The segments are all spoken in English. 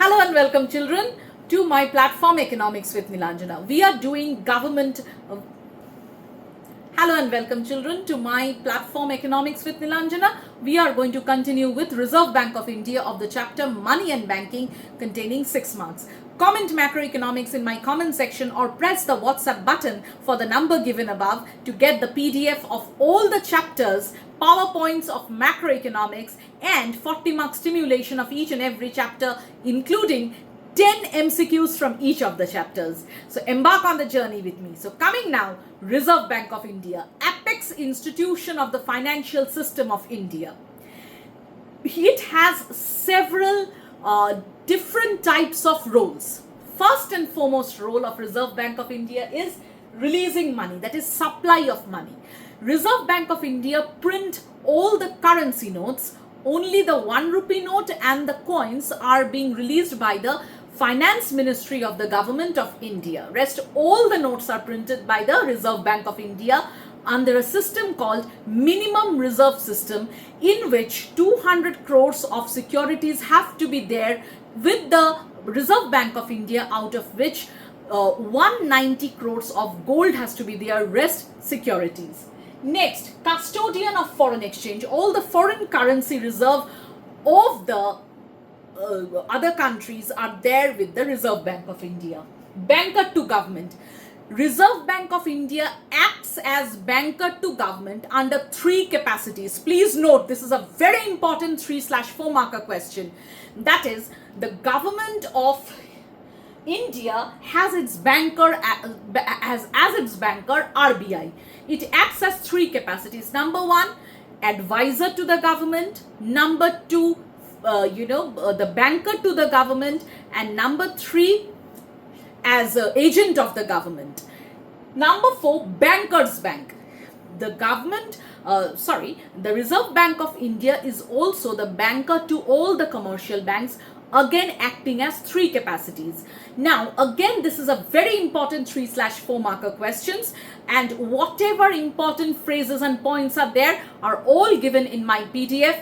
Hello and welcome, children, to my platform Economics with Nilanjana. We are doing government. Hello and welcome, children, to my platform Economics with Nilanjana. We are going to continue with Reserve Bank of India of the chapter Money and Banking, containing 6 marks. Comment macroeconomics in my comment section or press the WhatsApp button for the number given above to get the PDF of all the chapters, PowerPoints of macroeconomics, and 40 mark stimulation of each and every chapter, including 10 MCQs from each of the chapters. So embark on the journey with me. So coming now, Reserve Bank of India, apex institution of the financial system of India. It has several different types of roles. First and foremost role of Reserve Bank of India is releasing money, that is supply of money. Reserve Bank of India print all the currency notes. Only the 1 rupee note and the coins are being released by the Finance Ministry of the Government of India. Rest all the notes are printed by the Reserve Bank of India under a system called minimum reserve system, in which 200 crores of securities have to be there with the Reserve Bank of India, out of which 190 crores of gold has to be there, rest securities. Next, custodian of foreign exchange. All the foreign currency reserve of the other countries are there with the Reserve Bank of India. Banker to government. Reserve Bank of India acts as banker to government under 3 capacities. Please note, this is a very important 3/4 marker question. That is, the government of India has its banker as its banker RBI. It acts as 3 capacities. Number 1, advisor to the government. Number 2, the banker to the government. And number 3, as agent of the government. Number 4, bankers bank. The Reserve Bank of India is also the banker to all the commercial banks, again acting as 3 capacities. Now, again, this is a very important 3/4 marker questions, and whatever important phrases and points are there are all given in my PDF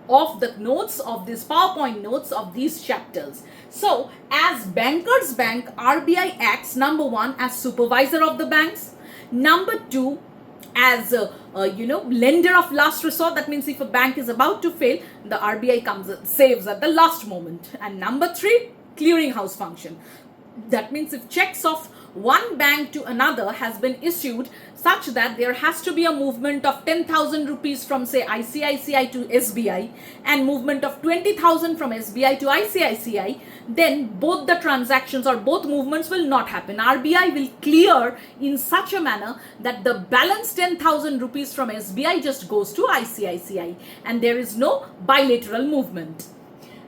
of the notes of this PowerPoint notes of these chapters. So, as bankers bank, RBI acts, number 1, as supervisor of the banks. Number 2, as lender of last resort. That means if a bank is about to fail, the RBI comes and saves at the last moment. And number 3, clearinghouse function. That means if checks of one bank to another has been issued such that there has to be a movement of 10,000 rupees from, say, ICICI to SBI, and movement of 20,000 from SBI to ICICI, then both the transactions or both movements will not happen. RBI will clear in such a manner that the balance 10,000 rupees from SBI just goes to ICICI, and there is no bilateral movement.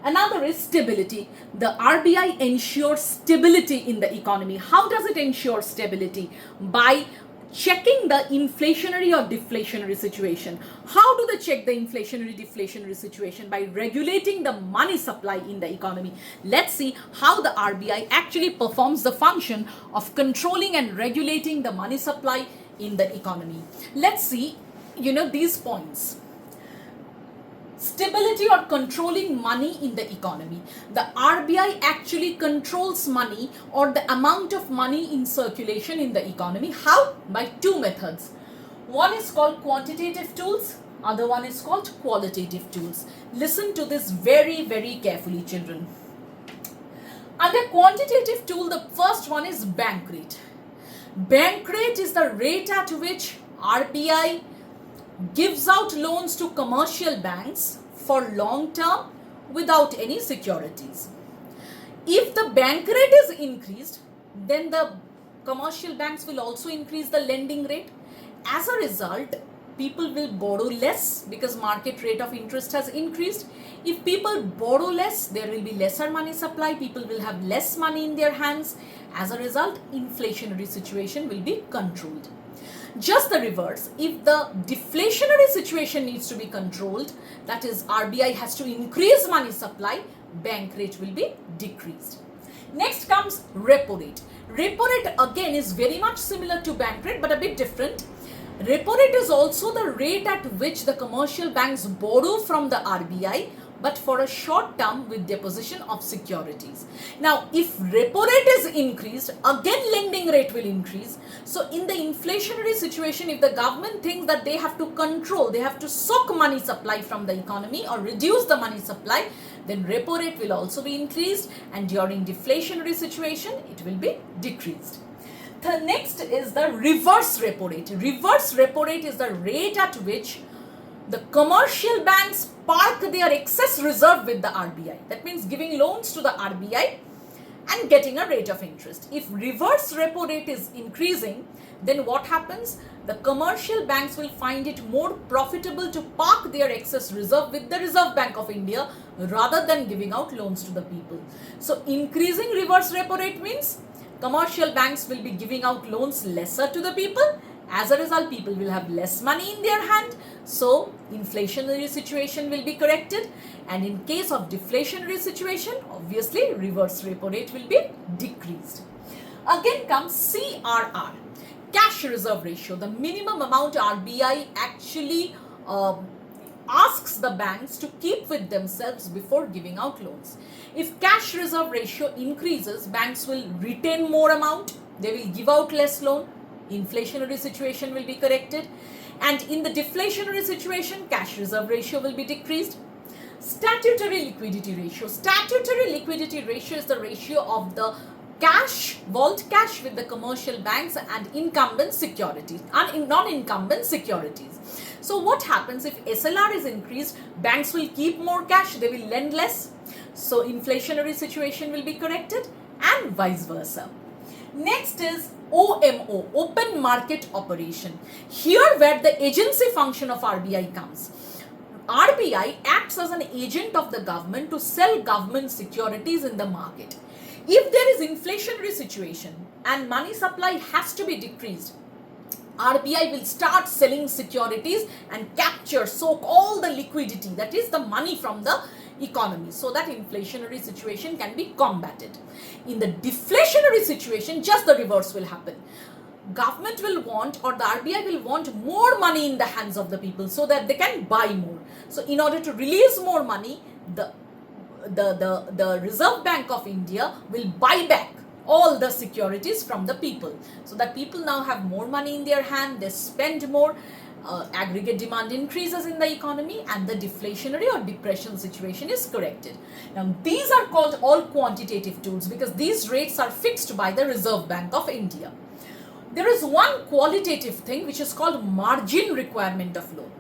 Another is stability. The RBI ensures stability in the economy. How does it ensure stability? By checking the inflationary or deflationary situation. How do they check the inflationary deflationary situation? By regulating the money supply in the economy. Let's see how the RBI actually performs the function of controlling and regulating the money supply in the economy. Let's see, these points. Stability or controlling money in the economy. The RBI actually controls money or the amount of money in circulation in the economy. How? By 2 methods. One is called quantitative tools, other one is called qualitative tools. Listen to this very, very carefully, children. Under quantitative tool, the first one is bank rate. Bank rate is the rate at which RBI gives out loans to commercial banks for long term without any securities. If the bank rate is increased, then the commercial banks will also increase the lending rate. As a result, people will borrow less because market rate of interest has increased. If people borrow less, there will be lesser money supply. People will have less money in their hands. As a result, inflationary situation will be controlled. Just the reverse, if the deflationary situation needs to be controlled, that is RBI has to increase money supply, bank rate will be decreased. Next comes repo rate. Repo rate again is very much similar to bank rate but a bit different. Repo rate is also the rate at which the commercial banks borrow from the RBI but for a short term with deposition of securities. Now, if repo rate is increased, again lending rate will increase. So in the inflationary situation, if the government thinks that they have to control, they have to soak money supply from the economy or reduce the money supply, then repo rate will also be increased, and during deflationary situation, it will be decreased. The next is the reverse repo rate. Reverse repo rate is the rate at which the commercial banks park their excess reserve with the RBI. That means giving loans to the RBI and getting a rate of interest. If reverse repo rate is increasing, then what happens? The commercial banks will find it more profitable to park their excess reserve with the Reserve Bank of India rather than giving out loans to the people. So increasing reverse repo rate means commercial banks will be giving out loans lesser to the people. As a result, people will have less money in their hand. So inflationary situation will be corrected. And in case of deflationary situation, obviously reverse repo rate will be decreased. Again comes CRR, cash reserve ratio, the minimum amount RBI actually asks the banks to keep with themselves before giving out loans. If cash reserve ratio increases, banks will retain more amount, they will give out less loan, inflationary situation will be corrected, and in the deflationary situation, cash reserve ratio will be decreased. Statutory liquidity ratio. Statutory liquidity ratio is the ratio of the cash, vault cash with the commercial banks and incumbent securities, non-incumbent securities. So what happens if SLR is increased? Banks will keep more cash, they will lend less. So inflationary situation will be corrected and vice versa. Next is OMO, open market operation. Here where the agency function of RBI comes. RBI acts as an agent of the government to sell government securities in the market. If there is inflationary situation and money supply has to be decreased, RBI will start selling securities and capture, soak all the liquidity, that is the money from the economy, so that inflationary situation can be combated. In the deflationary situation, just the reverse will happen. Government will want, or the RBI will want, more money in the hands of the people so that they can buy more. So in order to release more money, the Reserve Bank of India will buy back all the securities from the people, so that people now have more money in their hand, they spend more, aggregate demand increases in the economy, and the deflationary or depression situation is corrected. Now these are called all quantitative tools because these rates are fixed by the Reserve Bank of India. There is one qualitative thing which is called margin requirement of loan.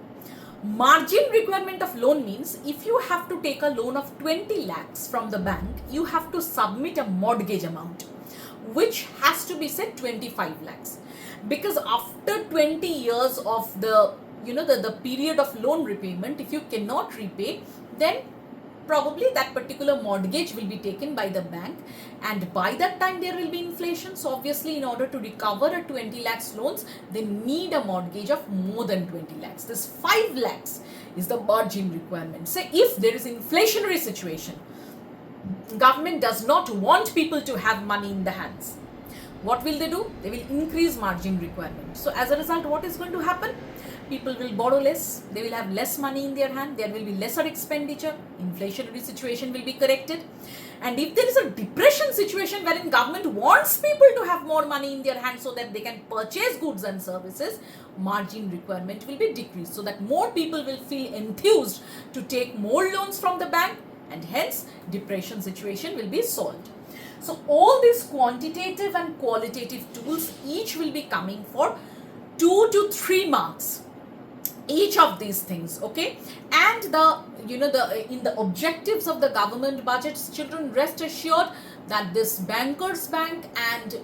Margin requirement of loan means if you have to take a loan of 20 lakhs from the bank, you have to submit a mortgage amount which has to be say 25 lakhs. Because after 20 years of the period of loan repayment, if you cannot repay, then probably that particular mortgage will be taken by the bank, and by that time there will be inflation. So obviously in order to recover a 20 lakhs loans, they need a mortgage of more than 20 lakhs. This 5 lakhs is the margin requirement. Say if there is inflationary situation, government does not want people to have money in the hands, what will they do? They will increase margin requirement. So as a result, what is going to happen? People will borrow less, they will have less money in their hand, there will be lesser expenditure, inflationary situation will be corrected. And if there is a depression situation wherein government wants people to have more money in their hand so that they can purchase goods and services, margin requirement will be decreased, so that more people will feel enthused to take more loans from the bank, and hence depression situation will be solved. So all these quantitative and qualitative tools, each will be coming for 2 to 3 marks. Each of these things, okay? And in the objectives of the government budgets, children, rest assured that this bankers bank and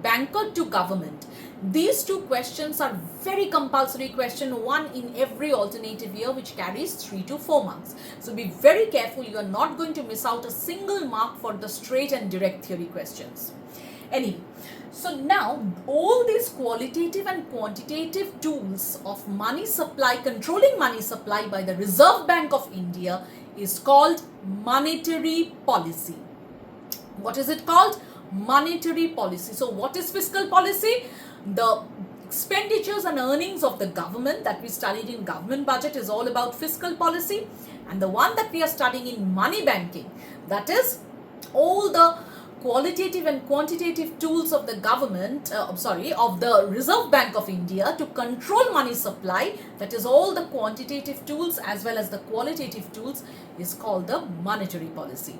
banker to government, these two questions are very compulsory question, one in every alternative year, which carries 3 to 4 marks. So be very careful, you are not going to miss out a single mark for the straight and direct theory questions. Anyway, so now all these qualitative and quantitative tools of money supply, controlling money supply by the Reserve Bank of India, is called monetary policy. What is it called? Monetary policy. So what is fiscal policy? The expenditures and earnings of the government that we studied in government budget is all about fiscal policy. and the one that we are studying in money banking, that is all the qualitative and quantitative tools of the government, of the Reserve Bank of India to control money supply, that is all the quantitative tools as well as the qualitative tools, is called the monetary policy.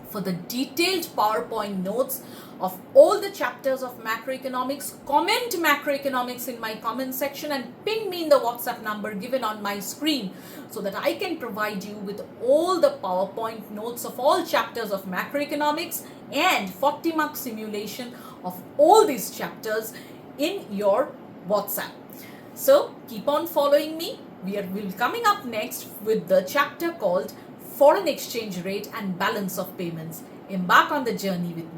For the detailed PowerPoint notes of all the chapters of macroeconomics, comment macroeconomics in my comment section and ping me in the WhatsApp number given on my screen so that I can provide you with all the PowerPoint notes of all chapters of macroeconomics and 40 mark simulation of all these chapters in your WhatsApp. So keep on following me. We'll be coming up next with the chapter called Foreign Exchange Rate and Balance of Payments. Embark on the journey with me.